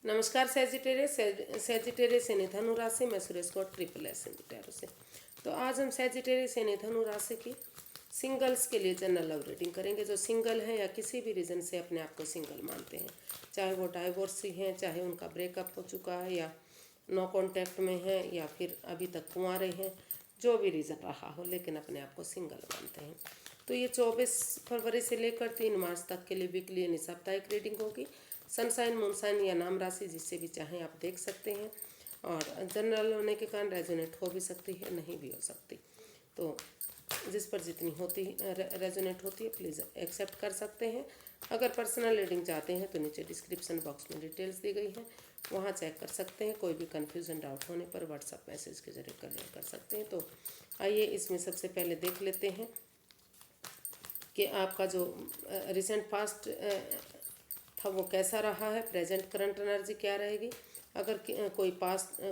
नमस्कार Sagittarius Sagittarius यानी धनु राशि में Suresh Gaur triple S tarot से। तो आज हम सैजिटेरियस यानी धनु राशि की सिंगल्स के लिए जनरल लव रीडिंग करेंगे। जो सिंगल हैं या किसी भी रीज़न से अपने आप को सिंगल मानते हैं, चाहे वो डाइवोर्सी हैं, चाहे उनका ब्रेकअप हो चुका है या नो कॉन्टैक्ट में है या फिर अभी तक कुंवारे हैं, जो भी रीज़न रहा हो लेकिन अपने आप को सिंगल मानते हैं। तो ये 24 फरवरी से लेकर 3 मार्च तक के लिए वीकली यानी साप्ताहिक रीडिंग होगी। सनसाइन मूनसाइन या नाम राशि जिससे भी चाहें आप देख सकते हैं, और जनरल होने के कारण रेजोनेट हो भी सकती है, नहीं भी हो सकती। तो जिस पर जितनी होती रेजोनेट होती है प्लीज़ एक्सेप्ट कर सकते हैं। अगर पर्सनल रीडिंग चाहते हैं तो नीचे डिस्क्रिप्शन बॉक्स में डिटेल्स दी गई हैं, वहाँ चेक कर सकते हैं। कोई भी कन्फ्यूज़न डाउट होने पर व्हाट्सएप मैसेज के जरिए क्लियर कर सकते हैं। तो आइए इसमें सबसे पहले देख लेते हैं कि आपका जो रिसेंट पास्ट था वो कैसा रहा है, प्रेजेंट करंट एनर्जी क्या रहेगी। अगर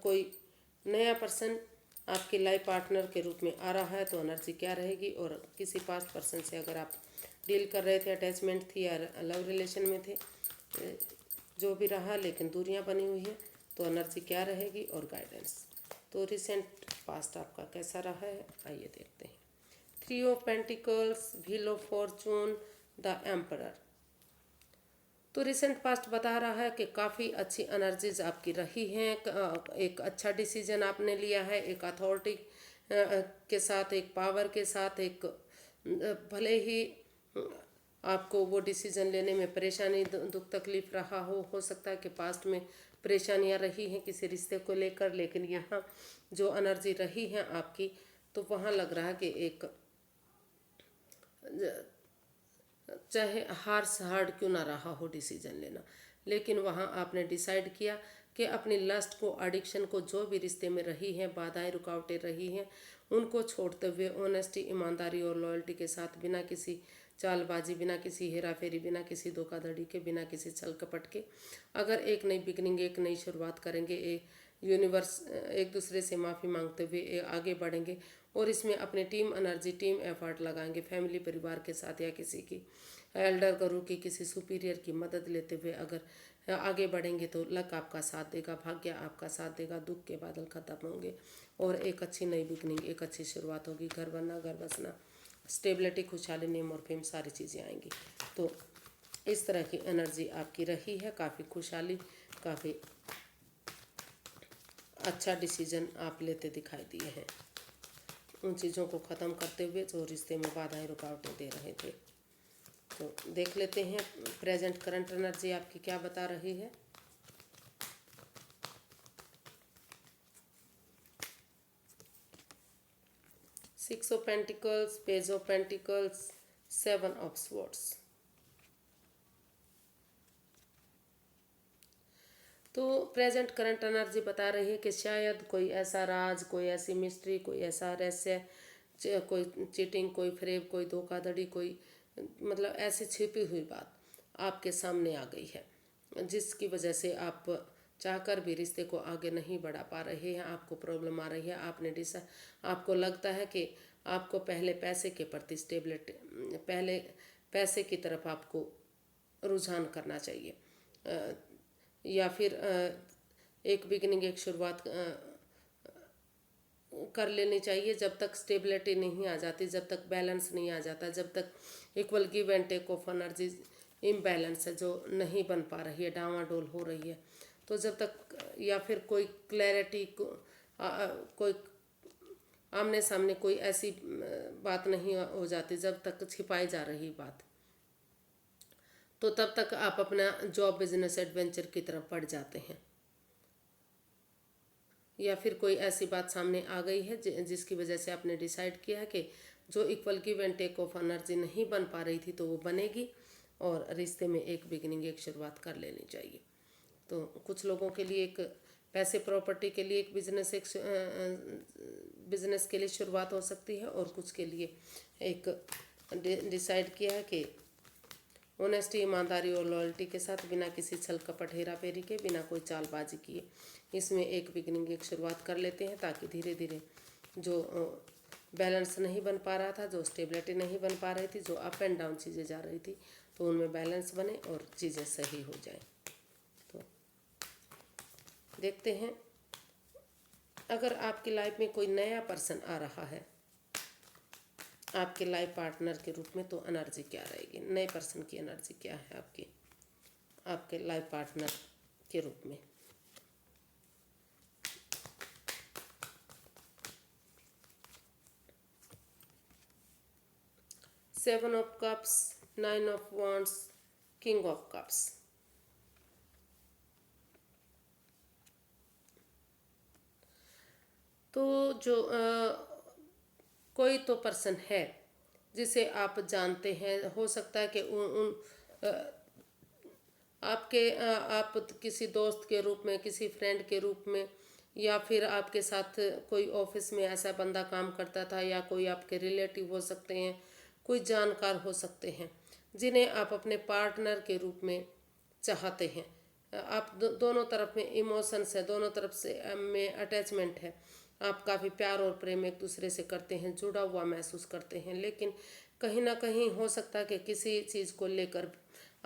कोई नया पर्सन आपके लाइफ पार्टनर के रूप में आ रहा है तो एनर्जी क्या रहेगी, और किसी पास्ट पर्सन से अगर आप डील कर रहे थे, अटैचमेंट थी या लव रिलेशन में थे, जो भी रहा लेकिन दूरियां बनी हुई है, तो एनर्जी क्या रहेगी और गाइडेंस। तो रिसेंट पास्ट आपका कैसा रहा है आइए देखते हैं। 3 of pentacles, wheel of Fortune, the emperor. तो रिसेंट पास्ट बता रहा है कि काफ़ी अच्छी एनर्जीज आपकी रही हैं। एक अच्छा डिसीजन आपने लिया है, एक अथॉरिटी के साथ, एक पावर के साथ, एक भले ही आपको वो डिसीजन लेने में परेशानी दुख तकलीफ रहा हो सकता है कि पास्ट में परेशानियां रही हैं किसी रिश्ते को लेकर, लेकिन यहाँ जो एनर्जी रही है आपकी, तो वहाँ लग रहा है कि एक चाहे हार्ड क्यों ना रहा हो डिसीजन लेना, लेकिन वहाँ आपने डिसाइड किया कि अपनी लस्ट को, एडिक्शन को, जो भी रिश्ते में रही हैं बाधाएं रुकावटें रही हैं, उनको छोड़ते हुए ऑनेस्टी, ईमानदारी और लॉयल्टी के साथ, बिना किसी चालबाजी, बिना किसी हेरा फेरी, बिना किसी धोखाधड़ी के, बिना किसी छल कपट के, अगर एक नई बिगनिंग, एक नई शुरुआत करेंगे, एक यूनिवर्स एक दूसरे से माफ़ी मांगते हुए आगे बढ़ेंगे, और इसमें अपने टीम एनर्जी, टीम एफर्ट लगाएंगे। फैमिली, परिवार के साथ या किसी की एल्डर गुरु की, किसी सुपीरियर की मदद लेते हुए अगर आगे बढ़ेंगे तो लक आपका साथ देगा, भाग्य आपका साथ देगा, दुख के बादल खत्म होंगे और एक अच्छी नई बिगनिंग, एक अच्छी शुरुआत होगी। घर बनना, घर बसना, स्टेबिलिटी, खुशहाली, नेम और फेम, सारी चीज़ें आएंगी। तो इस तरह की एनर्जी आपकी रही है, काफ़ी खुशहाली, काफ़ी अच्छा डिसीजन आप लेते दिखाई दिए हैं, उन चीज़ों को ख़त्म करते हुए जो रिश्ते में बाधाएं रुकावटें दे रहे थे। तो देख लेते हैं प्रेजेंट करंट एनर्जी आपकी क्या बता रही है। Six of pentacles, page of pentacles, 7 of swords. तो प्रेजेंट करंट एनर्जी बता रही है कि शायद कोई ऐसा राज, कोई ऐसी मिस्ट्री, कोई ऐसा रहस्य, कोई चीटिंग, कोई फ्रेब, कोई धोखाधड़ी, कोई मतलब ऐसी छिपी हुई बात आपके सामने आ गई है, जिसकी वजह से आप चाहकर भी रिश्ते को आगे नहीं बढ़ा पा रहे हैं, आपको प्रॉब्लम आ रही है। आपको लगता है कि आपको पहले पैसे के प्रति स्टेबिलिटी, पहले पैसे की तरफ आपको रुझान करना चाहिए, या फिर एक बिगिनिंग, एक शुरुआत कर लेनी चाहिए। जब तक स्टेबिलिटी नहीं आ जाती, जब तक बैलेंस नहीं आ जाता, जब तक equal give and take of energy imbalance है, जो नहीं बन पा रही है, डामाडोल हो रही है, तो जब तक, या फिर कोई क्लैरिटी, कोई आमने सामने कोई ऐसी बात नहीं हो जाती, जब तक छिपाई जा रही बात, तो तब तक आप अपना जॉब, बिजनेस, एडवेंचर की तरफ बढ़ जाते हैं। या फिर कोई ऐसी बात सामने आ गई है जिसकी वजह से आपने डिसाइड किया है कि जो equal give and take of energy नहीं बन पा रही थी तो वो बनेगी, और रिश्ते में एक बिगिनिंग, एक शुरुआत कर लेनी चाहिए। तो कुछ लोगों के लिए एक पैसे, प्रॉपर्टी के लिए एक बिजनेस के लिए शुरुआत हो सकती है, और कुछ के लिए एक डिसाइड किया है कि ऑनेस्टी, ईमानदारी और लॉयल्टी के साथ, बिना किसी छल कपट, हेरा फेरी के, बिना कोई चालबाजी किए, इसमें एक बिगिनिंग, एक शुरुआत कर लेते हैं, ताकि धीरे धीरे जो बैलेंस नहीं बन पा रहा था, जो स्टेबिलिटी नहीं बन पा रही थी, जो अप एंड डाउन चीज़ें जा रही थी, तो उनमें बैलेंस बने और चीज़ें सही हो जाएं। तो देखते हैं अगर आपकी लाइफ में कोई नया पर्सन आ रहा है आपके लाइफ पार्टनर के रूप में, तो एनर्जी क्या रहेगी, नए पर्सन की एनर्जी क्या है आपके लाइफ पार्टनर के रूप में। Seven of cups, nine of wands, king of cups. तो जो कोई तो पर्सन है जिसे आप जानते हैं, हो सकता है कि आप किसी दोस्त के रूप में, किसी फ्रेंड के रूप में, या फिर आपके साथ कोई ऑफिस में ऐसा बंदा काम करता था, या कोई आपके रिलेटिव हो सकते हैं, कोई जानकार हो सकते हैं जिन्हें आप अपने पार्टनर के रूप में चाहते हैं। आप दोनों तरफ में इमोशंस है, दोनों तरफ से में अटैचमेंट है, आप काफ़ी प्यार और प्रेम एक दूसरे से करते हैं, जुड़ा हुआ महसूस करते हैं, लेकिन कहीं ना कहीं हो सकता है कि किसी चीज़ को लेकर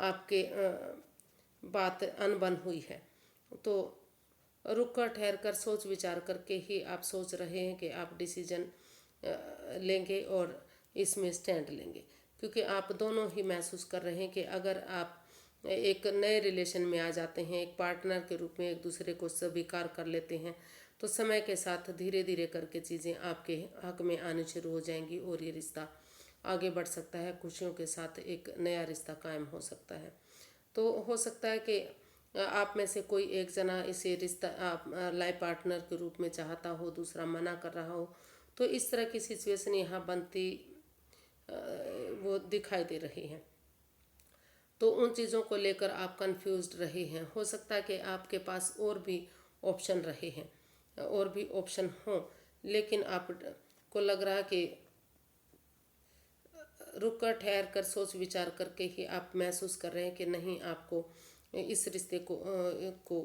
आपके बात अनबन हुई है। तो रुक कर ठहर कर सोच विचार करके ही आप सोच रहे हैं कि आप डिसीजन लेंगे और इसमें स्टैंड लेंगे, क्योंकि आप दोनों ही महसूस कर रहे हैं कि अगर आप एक नए रिलेशन में आ जाते हैं, एक पार्टनर के रूप में एक दूसरे को स्वीकार कर लेते हैं, तो समय के साथ धीरे धीरे करके चीज़ें आपके हक में आनी शुरू हो जाएंगी और ये रिश्ता आगे बढ़ सकता है, खुशियों के साथ एक नया रिश्ता कायम हो सकता है। तो हो सकता है कि आप में से कोई एक जना इसे रिश्ता आप लाइफ पार्टनर के रूप में चाहता हो, दूसरा मना कर रहा हो, तो इस तरह की सिचुएशन यहाँ बनती वो दिखाई दे रही है। तो उन चीज़ों को लेकर आप कंफ्यूज्ड रहे हैं। हो सकता है कि आपके पास और भी ऑप्शन रहे हैं, और भी ऑप्शन हों, लेकिन आपको लग रहा है कि रुक कर ठहर कर सोच विचार करके ही आप महसूस कर रहे हैं कि नहीं, आपको इस रिश्ते को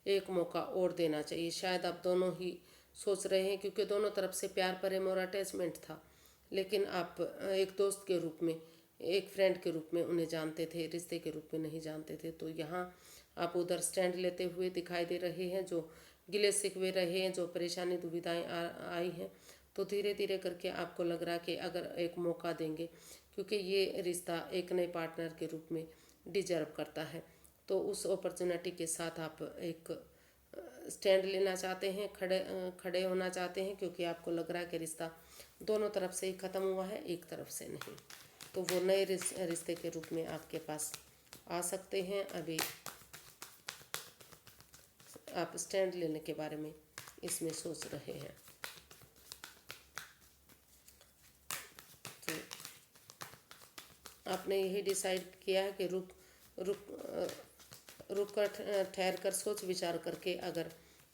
एक मौका और देना चाहिए। शायद आप दोनों ही सोच रहे हैं, क्योंकि दोनों तरफ से प्यार प्रेम और अटैचमेंट था, लेकिन आप एक दोस्त के रूप में, एक फ्रेंड के रूप में उन्हें जानते थे, रिश्ते के रूप में नहीं जानते थे। तो यहाँ आप उधर स्टैंड लेते हुए दिखाई दे रहे हैं, जो गिले शिकवे रहे हैं, जो परेशानी दुविधाएं आई हैं, तो धीरे धीरे करके आपको लग रहा है कि अगर एक मौका देंगे, क्योंकि ये रिश्ता एक नए पार्टनर के रूप में डिजर्व करता है, तो उस अपॉर्चुनिटी के साथ आप एक स्टैंड लेना चाहते हैं, खड़े होना चाहते हैं, क्योंकि आपको लग रहा है कि रिश्ता दोनों तरफ से ही ख़त्म हुआ है, एक तरफ से नहीं। तो वो नए रिश्ते के रूप में आपके पास आ सकते हैं। अभी आप स्टैंड लेने के बारे में इसमें सोच रहे हैं। तो आपने यही डिसाइड किया है कि रुक कर ठहर कर सोच विचार करके अगर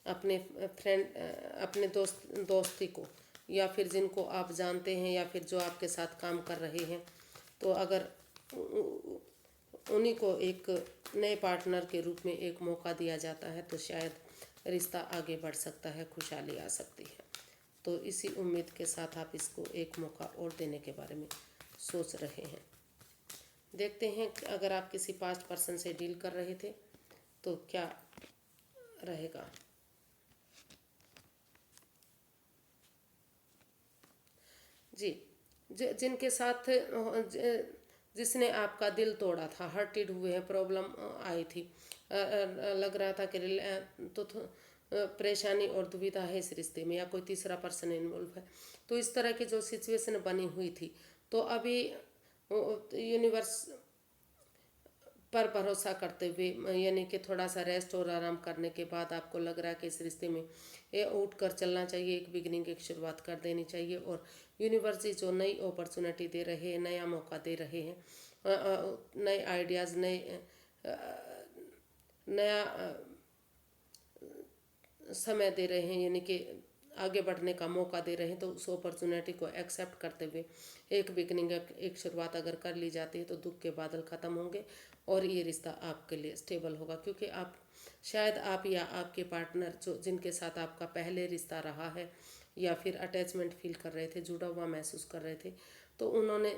अपने अपने दोस्ती को, या फिर जिनको आप जानते हैं, या फिर जो आपके साथ काम कर रहे हैं, तो अगर उन्हीं को एक नए पार्टनर के रूप में एक मौका दिया जाता है, तो शायद रिश्ता आगे बढ़ सकता है, खुशहाली आ सकती है। तो इसी उम्मीद के साथ आप इसको एक मौका और देने के बारे में सोच रहे हैं। देखते हैं अगर आप किसी पास्ट पर्सन से डील कर रहे थे तो क्या रहेगा। जी, जिनके साथ जिसने आपका दिल तोड़ा था, हर्टेड हुए हैं, प्रॉब्लम आई थी, लग रहा था कि परेशानी और दुविधा है इस रिश्ते में, या कोई तीसरा पर्सन इन्वॉल्व है, तो इस तरह की जो सिचुएशन बनी हुई थी, तो अभी यूनिवर्स पर भरोसा करते हुए, यानी कि थोड़ा सा रेस्ट और आराम करने के बाद आपको लग रहा है कि इस रिश्ते में ये उठ कर चलना चाहिए, एक बिगनिंग, एक शुरुआत कर देनी चाहिए। और यूनिवर्स जी जो नई अपॉर्चुनिटी दे रहे हैं, नया मौका दे रहे हैं, नए आइडियाज़, नया समय दे रहे हैं, यानी कि आगे बढ़ने का मौका दे रहे हैं, तो उस अपॉर्चुनिटी को एक्सेप्ट करते हुए एक बिगनिंग, एक शुरुआत अगर कर ली जाती है, तो दुख के बादल ख़त्म होंगे और ये रिश्ता आपके लिए स्टेबल होगा। क्योंकि आप शायद आप या आपके पार्टनर जो जिनके साथ आपका पहले रिश्ता रहा है, या फिर अटैचमेंट फील कर रहे थे, जुड़ा हुआ महसूस कर रहे थे, तो उन्होंने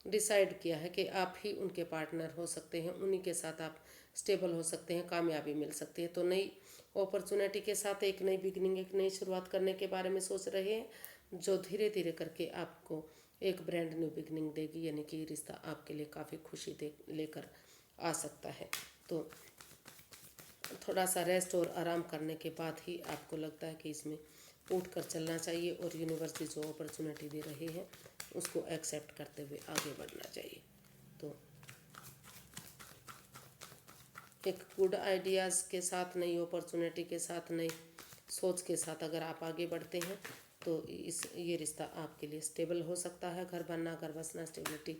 डिसाइड किया है कि आप ही उनके पार्टनर हो सकते हैं, उन्हीं के साथ आप स्टेबल हो सकते हैं, कामयाबी मिल सकती है। तो नई अपॉर्चुनिटी के साथ एक नई बिगनिंग, एक नई शुरुआत करने के बारे में सोच रहे हैं, जो धीरे धीरे करके आपको एक ब्रांड न्यू बिगनिंग देगी, यानी कि रिश्ता आपके लिए काफ़ी खुशी दे लेकर आ सकता है। तो थोड़ा सा रेस्ट और आराम करने के बाद ही आपको लगता है कि इसमें उठ कर चलना चाहिए और यूनिवर्सिटी जो अपॉर्चुनिटी दे रहे हैं उसको एक्सेप्ट करते हुए आगे बढ़ना चाहिए। तो एक गुड आइडियाज़ के साथ, नई अपॉर्चुनिटी के साथ, नई सोच के साथ अगर आप आगे बढ़ते हैं तो ये रिश्ता आपके लिए स्टेबल हो सकता है। घर बनना, घर बसना, स्टेबिलिटी,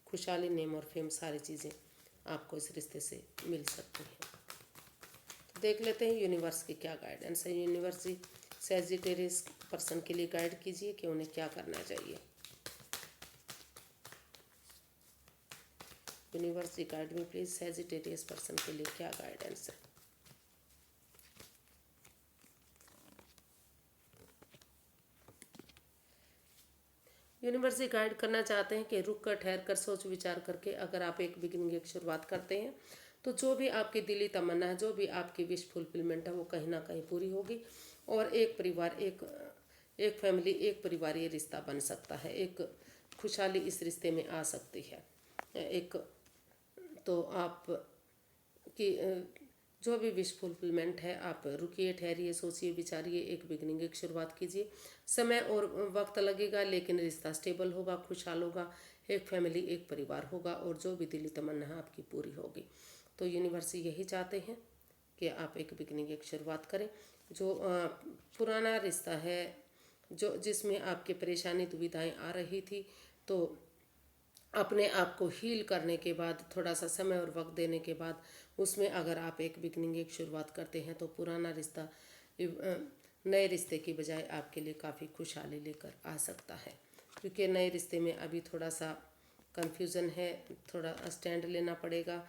खुशहाली, नेम और फेम, सारी चीज़ें आपको इस रिश्ते से मिल सकती हैं। तो देख लेते हैं यूनिवर्स की क्या गाइडेंस है। यूनिवर्स जी सैजिटेरियस पर्सन के लिए गाइड कीजिए कि उन्हें क्या करना चाहिए। यूनिवर्स जी गाइड में प्लीज, सैजिटेरियस पर्सन के लिए क्या गाइडेंस है। यूनिवर्स जी गाइड करना चाहते हैं कि रुक कर, ठहर कर, सोच विचार करके अगर आप एक बिगिनिंग, एक शुरुआत करते हैं तो जो भी आपकी दिली तमन्ना है, जो भी आपकी विश फुलफिलमेंट है, वो कहीं ना कहीं पूरी होगी और एक परिवार, एक फैमिली, एक परिवार ये रिश्ता बन सकता है। एक खुशहाली इस रिश्ते में आ सकती है। एक तो आप कि जो भी विश फुलफिलमेंट है, आप रुकिए, ठहरिए, सोचिए, विचारिए, एक बिगनिंग, एक शुरुआत कीजिए। समय और वक्त लगेगा लेकिन रिश्ता स्टेबल होगा, खुशहाल होगा, एक फैमिली, एक परिवार होगा और जो भी दिली तमन्ना है आपकी पूरी होगी। तो यूनिवर्स यही चाहते हैं कि आप एक बिगनिंग, एक शुरुआत करें। जो पुराना रिश्ता है, जो जिसमें आपकी परेशानी, दुविधाएं आ रही थी, तो अपने आप को हील करने के बाद, थोड़ा सा समय और वक्त देने के बाद उसमें अगर आप एक बिगनिंग, एक शुरुआत करते हैं तो पुराना रिश्ता नए रिश्ते की बजाय आपके लिए काफ़ी खुशहाली लेकर आ सकता है। क्योंकि नए रिश्ते में अभी थोड़ा सा कन्फ्यूज़न है, थोड़ा स्टैंड लेना पड़ेगा।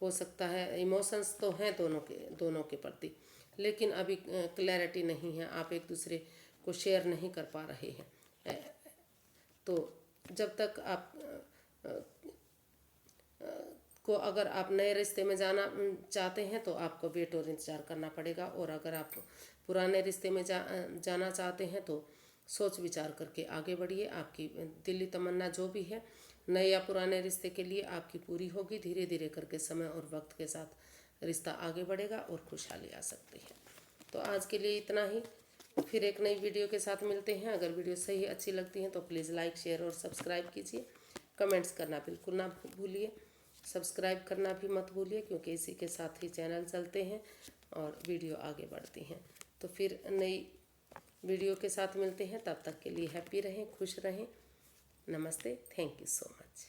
हो सकता है इमोशंस तो हैं दोनों के प्रति, लेकिन अभी क्लैरिटी नहीं है, आप एक दूसरे को शेयर नहीं कर पा रहे हैं। तो जब तक आप को अगर आप नए रिश्ते में जाना चाहते हैं तो आपको वेट और इंतज़ार करना पड़ेगा, और अगर आप पुराने रिश्ते में जाना चाहते हैं तो सोच विचार करके आगे बढ़िए। आपकी दिली तमन्ना जो भी है नए या पुराने रिश्ते के लिए आपकी पूरी होगी। धीरे धीरे करके समय और वक्त के साथ रिश्ता आगे बढ़ेगा और खुशहाली आ सकती है। तो आज के लिए इतना ही, फिर एक नई वीडियो के साथ मिलते हैं। अगर वीडियो सही अच्छी लगती है तो प्लीज़ लाइक, शेयर और सब्सक्राइब कीजिए। कमेंट्स करना बिल्कुल ना भूलिए, सब्सक्राइब करना भी मत भूलिए, क्योंकि इसी के साथ ही चैनल चलते हैं और वीडियो आगे बढ़ती हैं। तो फिर नई वीडियो के साथ मिलते हैं, तब तक के लिए हैप्पी रहें, खुश रहें। नमस्ते, थैंक यू सो मच।